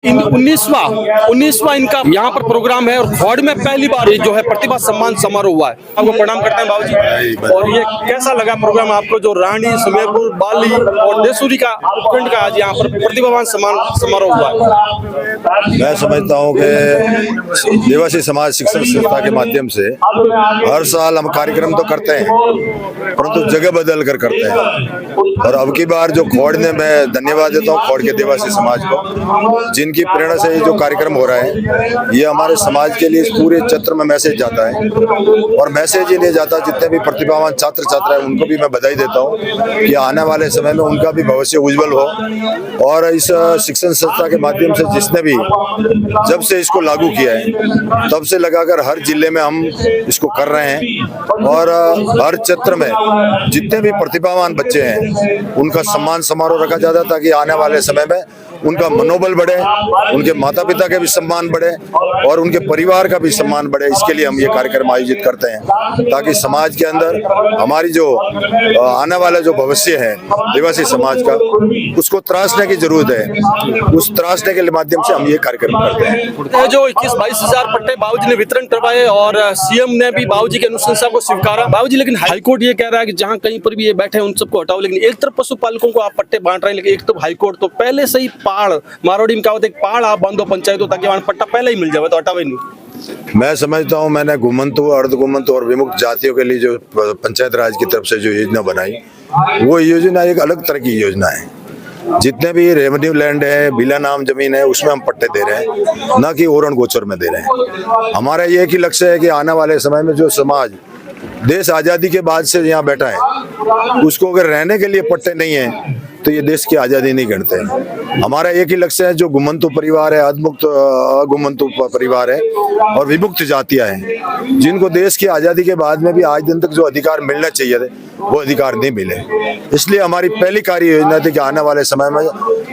इन 19वां इनका यहाँ पर प्रोग्राम है और खौड़ में पहली बार ये जो है प्रतिभा सम्मान समारोह हुआ है। आपको प्रणाम करते हैं बाबूजी। और ये कैसा लगा प्रोग्राम आपको, जो रानी सुमेरपुर बाली और देसूरी का उपखंड का आज यहाँ पर प्रतिभावान सम्मान समारोह हुआ है? मैं समझता हूँ कि देवासी समाज शिक्षण संस्था के माध्यम से हर साल हम कार्यक्रम तो करते हैं, परंतु जगह बदल कर करते हैं। और अब की बार जो खौड़ ने, मैं धन्यवाद देता हूँ खौड़ के देवासी समाज को, जिनकी प्रेरणा से ये जो कार्यक्रम हो रहा है, ये हमारे समाज के लिए पूरे क्षेत्र में मैसेज जाता है। और मैसेज ही नहीं जाता, जितने भी प्रतिभावान छात्र छात्रा है उनको भी मैं बधाई देता हूँ कि आने वाले समय में उनका भी भविष्य उज्जवल हो। और इस शिक्षण संस्था के माध्यम से जिसने भी जब से इसको लागू किया है तब से लगाकर हर जिले में हम इसको कर रहे हैं। और हर क्षेत्र में जितने भी प्रतिभावान बच्चे हैं उनका सम्मान समारोह रखा जाता है, ताकि आने वाले समय में उनका मनोबल बढ़े, उनके माता पिता के भी सम्मान बढ़े और उनके परिवार का भी सम्मान बढ़े। इसके लिए हम ये कार्यक्रम आयोजित करते हैं, ताकि समाज के अंदर हमारी जो आने वाला जो भविष्य है देवासी समाज का, उसको तराशने की जरूरत है। उस तराशने के माध्यम से हम ये कार्यक्रम करते हैं। जो 21-22 हजार पट्टे बाबूजी ने वितरण करवाए और सीएम ने भी बाबूजी की अनुशंसा को स्वीकारा बाबूजी, लेकिन हाईकोर्ट ये कह रहा है कि जहाँ कहीं पर भी ये बैठे उन सबको हटाओ। लेकिन एक तरफ पशुपालकों को आप पट्टे बांट रहे हैं, लेकिन एक तरफ हाईकोर्ट तो पहले से ही पहाड़ मारोड़ी में कहावत, एक पहाड़ आप बांधो पंचायतों ताकि वहाँ पट्टा पहले ही मिल जाए, तो हटावे नहीं। मैं समझता हूँ, मैंने घुमंतु, अर्धघुमंतु और विमुक्त जातियों के लिए जो पंचायत राज की तरफ से जो योजना बनाई, वो योजना एक अलग तरह की योजना है। जितने भी रेवेन्यू लैंड है, बिला नाम जमीन है, उसमें हम पट्टे दे रहे हैं, न कि ओरण गोचर में दे रहे हैं। हमारा ये ही लक्ष्य है कि आने वाले समय में जो समाज देश आजादी के बाद से यहाँ बैठा है, उसको अगर रहने के लिए पट्टे नहीं है तो ये देश की आजादी नहीं गणते हैं। हमारा एक ही लक्ष्य है, जो घुमंतु परिवार है, अधमुक्त अघुमंतु परिवार है और विमुक्त जातियां हैं, जिनको देश की आजादी के बाद में भी आज दिन तक जो अधिकार मिलना चाहिए थे वो अधिकार नहीं मिले। इसलिए हमारी पहली कार्य योजना थी कि आने वाले समय में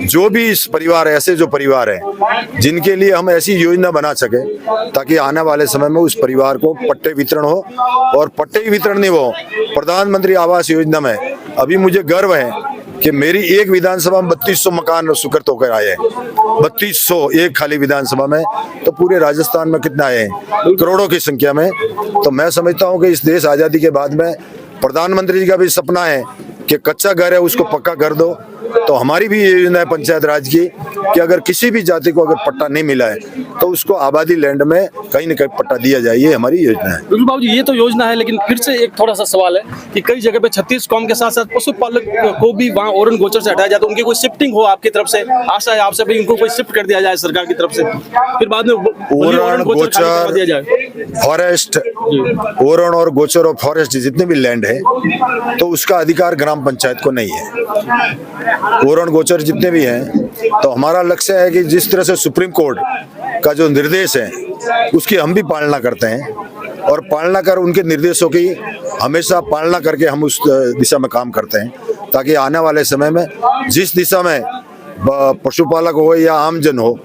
जो भी इस परिवार, ऐसे जो परिवार है जिनके लिए हम ऐसी योजना बना सके ताकि आने वाले समय में उस परिवार को पट्टे वितरण हो। और पट्टे ही वितरण नहीं हो, प्रधानमंत्री आवास योजना में अभी मुझे गर्व है कि मेरी एक विधानसभा में 3200 मकान स्वीकृत होकर आए हैं। 3200 एक खाली विधानसभा में, तो पूरे राजस्थान में कितना आए हैं, करोड़ों की संख्या में। तो मैं समझता हूं कि इस देश आजादी के बाद में प्रधानमंत्री जी का भी सपना है कि कच्चा घर है उसको पक्का कर दो। तो हमारी भी ये योजना है पंचायत राज की कि अगर किसी भी जाति को अगर पट्टा नहीं मिला है तो उसको आबादी लैंड में कहीं न कहीं पट्टा दिया जाए, ये हमारी योजना है। बिल्कुल बाबूजी, ये तो योजना है, लेकिन फिर से एक थोड़ा सा सवाल है कि कई जगह पे 36 कौम के साथ साथ पशुपालक को भी वहाँ ओरण गोचर से हटाया जाए, तो उनकी कोई शिफ्टिंग हो आपकी तरफ से, आशा है आपसे भी, इनको कोई शिफ्ट कर दिया जाए सरकार की तरफ से, फिर बाद में ओरण गोचर दिया जाए। फॉरेस्ट, ओरण और गोचर और फॉरेस्ट जितने भी लैंड है तो उसका अधिकार ग्राम पंचायत को नहीं है। ओरण गोचर जितने भी हैं, तो हमारा लक्ष्य है कि जिस तरह से सुप्रीम कोर्ट का जो निर्देश है उसकी हम भी पालना करते हैं और पालना कर उनके निर्देशों की हमेशा पालना करके हम उस दिशा में काम करते हैं, ताकि आने वाले समय में जिस दिशा में पशुपालक हो या आमजन हो,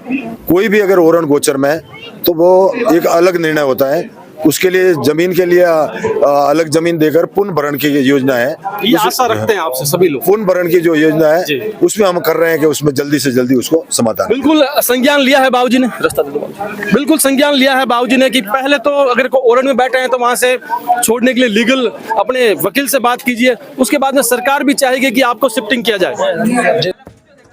कोई भी अगर ओरण गोचर में, तो वो एक अलग निर्णय होता है। उसके लिए जमीन के लिए अलग जमीन देकर पुनः भरण की योजना है। ये आशा रखते हैं आपसे सभी लोग। पुनः भरण की जो योजना है उसमें हम कर रहे हैं कि उसमें जल्दी से जल्दी उसको समाधान। बिल्कुल संज्ञान लिया है बाबूजी ने, रास्ता दे दो बाबूजी। बिल्कुल संज्ञान लिया है बाबूजी ने कि पहले तो अगर ओरण में बैठे हैं तो वहां से छोड़ने के लिए लीगल अपने वकील से बात कीजिए, उसके बाद में सरकार भी चाहेगी कि आपको शिफ्टिंग किया जाए।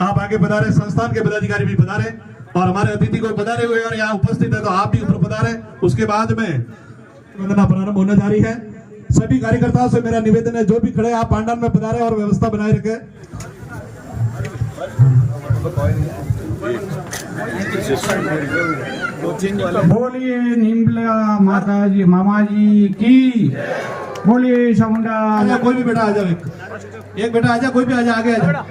आप आगे बता रहे, संस्थान के पदाधिकारी भी बता रहे और हमारे अतिथि को बता रहे हुए और यहाँ उपस्थित है, तो आप भी ऊपर बता रहे। उसके बाद में वंदना प्रारंभ होने जा रही है। सभी कार्यकर्ताओं से मेरा निवेदन है, जो भी खड़े आप पांडाल में पधारे और व्यवस्था बनाए रखें। बोलिए निम्बला माता जी मामा जी की, बोलिए चामुंडा। कोई भी बेटा आ जाओ, एक बेटा आ जाए, कोई भी आ जाए, आगे आ जाए।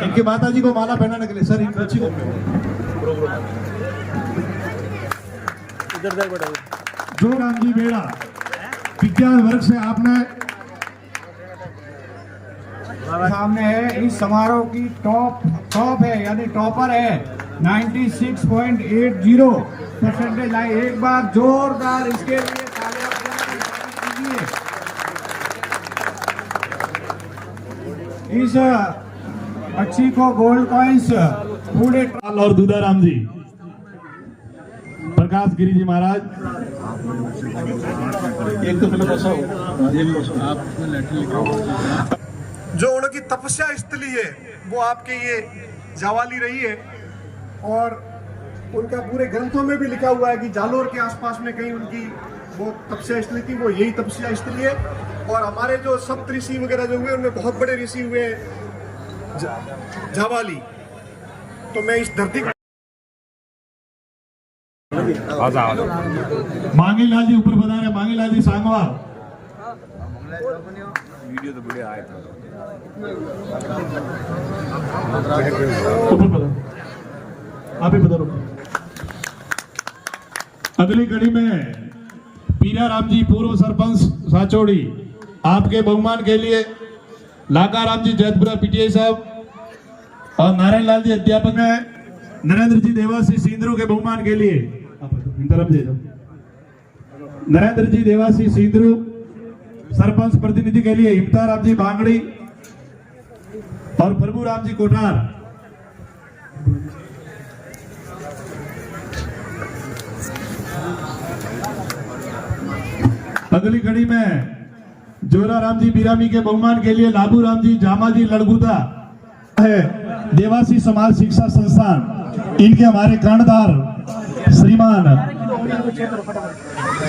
इनकी माता जी को माला पहनाने के लिए सर, इन बच्ची को जो राम जी बेड़ा विज्ञान वर्ग से आपने सामने है, इस समारोह की टॉप है, यानी टॉपर है 96.80% लाए। एक बार जोरदार इसके लिए तालियां कीजिए। इस बच्ची को गोल्ड कॉइन्स पूरे और दूधाराम जी, प्रकाश गिरी जी महाराज, एक तो जो उनकी तपस्या स्थली है वो आपके ये जावाली रही है, और उनका पूरे ग्रंथों में भी लिखा हुआ है कि जालोर के आसपास में कहीं उनकी वो तपस्या स्थली थी, वो यही तपस्या स्थली है। और हमारे जो सप्त ऋषि वगैरह जो हुए उनमें बहुत बड़े ऋषि हुए जावाली। तो मैं इस धरती मांगी लाल जी ऊपर बता रहे, मांगी लाल जी सांगवाल, ऊपर बता, आप ही बता रहे। अगली कड़ी में पीरा राम जी पूर्व सरपंच साचोड़ी, आपके बहुमान के लिए लाका राम जी जैतपुरा पीटीआई साहब और नारायण लाल जी अध्यापक है, नरेंद्र जी देवासी सिंदरू के बहुमान के लिए तरफ दे दो। नरेंद्र जी देवासी सिंदरू सरपंच प्रतिनिधि के लिए हिमता राम जी बांगड़ी और प्रभु राम जी कोठार। अगली कड़ी में जोरा राम जी बिरामी के बहुमान के लिए लाबू राम जी जामा जी लड़गुदा है, देवासी समाज शिक्षा संस्थान, इनके हमारे कर्णधार श्रीमान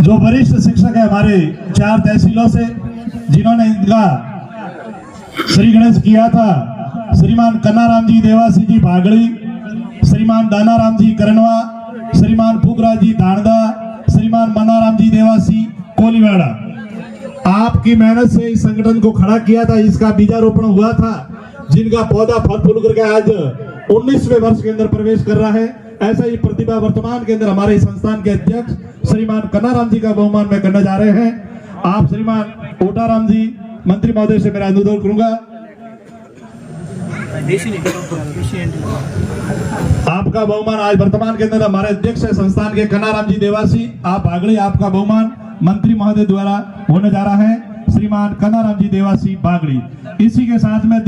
जो वरिष्ठ शिक्षक है हमारे 4 तहसीलों से, जिन्होंने इनका श्री गणेश किया था, श्रीमान कन्नाराम जी देवासी जी भागड़ी, श्रीमान दानाराम जी करनवा, श्रीमान फुगराज जी धानदा, श्रीमान मनाराम जी देवासी कोलीवाड़ा। आपकी मेहनत से इस संगठन को खड़ा किया था, इसका बीजारोपण हुआ था, जिनका पौधा फल फूल करके आज 19वें वर्ष के अंदर प्रवेश कर रहा है। ऐसा ही प्रतिभा वर्तमान के अंदर हमारे संस्थान के अध्यक्ष श्रीमान कन्नाराम जी का बहुमान में करने जा रहे हैं। आप श्रीमान ओटाराम जी मंत्री महोदय से मेरा अनुरोध करूंगा, आपका बहुमान आज वर्तमान के अंदर हमारे अध्यक्ष है संस्थान के कन्नाराम जी देवासी, आप बागड़ी, आपका बहुमान मंत्री महोदय द्वारा होने जा रहा है, श्रीमान कन्नाराम जी देवासी बागड़ी। इसी के साथ में